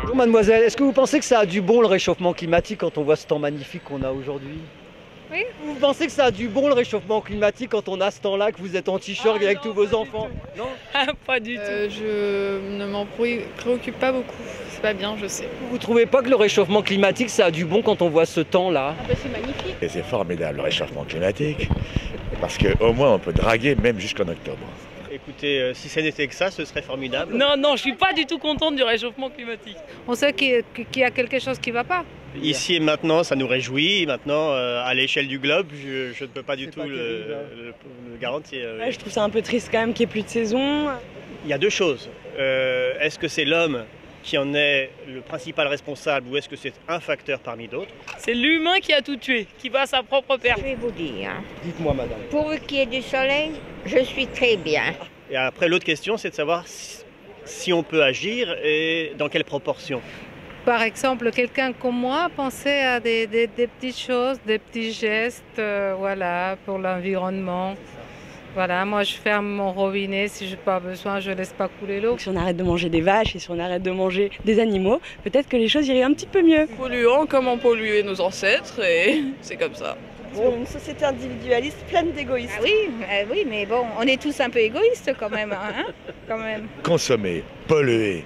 Bonjour mademoiselle, est-ce que vous pensez que ça a du bon le réchauffement climatique quand on voit ce temps magnifique qu'on a aujourd'hui? Oui. Vous pensez que ça a du bon le réchauffement climatique quand on a ce temps-là, que vous êtes en t-shirt avec tous vos enfants? Non. Pas du tout. Je ne m'en préoccupe pas beaucoup. C'est pas bien, je sais. Vous trouvez pas que le réchauffement climatique ça a du bon quand on voit ce temps-là? C'est magnifique. Et c'est formidable le réchauffement climatique, parce qu'au moins on peut draguer même jusqu'en octobre. Écoutez, si ça n'était que ça, ce serait formidable. Non, je suis pas du tout contente du réchauffement climatique. On sait qu'il y a quelque chose qui va pas. Ici et maintenant, ça nous réjouit. Maintenant, à l'échelle du globe, je ne peux pas du tout le garantir. Oui. Ouais, je trouve ça un peu triste quand même qu'il n'y ait plus de saison. Il y a deux choses. Est-ce que c'est l'homme qui en est le principal responsable ou est-ce que c'est un facteur parmi d'autres? C'est l'humain qui a tout tué, qui va à sa propre perte. Je vais vous dire, Dites-moi madame. pourvu qu'il y ait du soleil, je suis très bien. Et après, l'autre question, c'est de savoir si on peut agir et dans quelle proportion. Par exemple, quelqu'un comme moi pensait à des petites choses, des petits gestes, voilà, pour l'environnement. Voilà, moi je ferme mon robinet, si je n'ai pas besoin, je ne laisse pas couler l'eau. Donc si on arrête de manger des vaches et si on arrête de manger des animaux, peut-être que les choses iraient un petit peu mieux. Polluant comme ont pollué nos ancêtres et c'est comme ça. Une société individualiste pleine d'égoïstes. Ah oui, mais bon, on est tous un peu égoïstes quand même, hein, quand même. Consommer, polluer,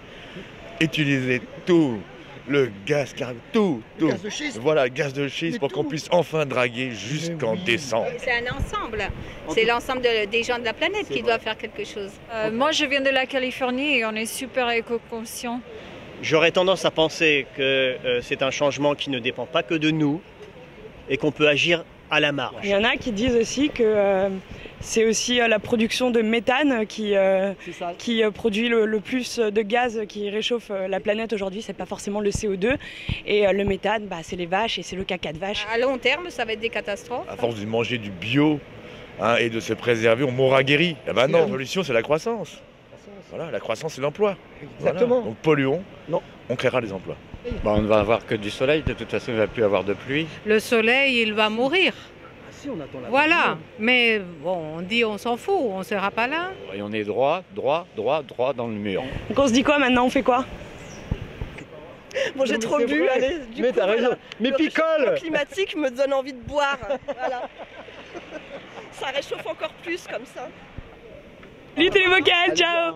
utiliser tout, le gaz, tout. Gaz de schiste. Voilà, gaz de schiste pour qu'on puisse enfin draguer jusqu'en décembre. C'est un ensemble, c'est l'ensemble des gens de la planète qui doivent faire quelque chose. Moi, je viens de la Californie et on est super éco-conscient. J'aurais tendance à penser que c'est un changement qui ne dépend pas que de nous et qu'on peut agir à la marge. Il y en a qui disent aussi que c'est aussi la production de méthane qui produit le plus de gaz qui réchauffe la planète aujourd'hui. C'est pas forcément le CO2 et le méthane, c'est les vaches et c'est le caca de vache. À long terme, ça va être des catastrophes. À force de manger du bio et de se préserver, on mourra guéri. Eh ben non, la solution c'est la croissance. Voilà, la croissance c'est l'emploi. Exactement. Voilà. Donc polluons, non. On créera des emplois. On ne va avoir que du soleil, de toute façon il ne va plus avoir de pluie. Le soleil, il va mourir. Ah si, on attend la Voilà, mais bon, on dit on s'en fout, on ne sera pas là. Et on est droit dans le mur. Donc on se dit quoi maintenant, on fait quoi? Bon, j'ai trop bu, allez, mais t'as raison. Mais picole! Le réchauffement climatique me donne envie de boire, voilà. Ça réchauffe encore plus comme ça. Lutte les vocales, ciao!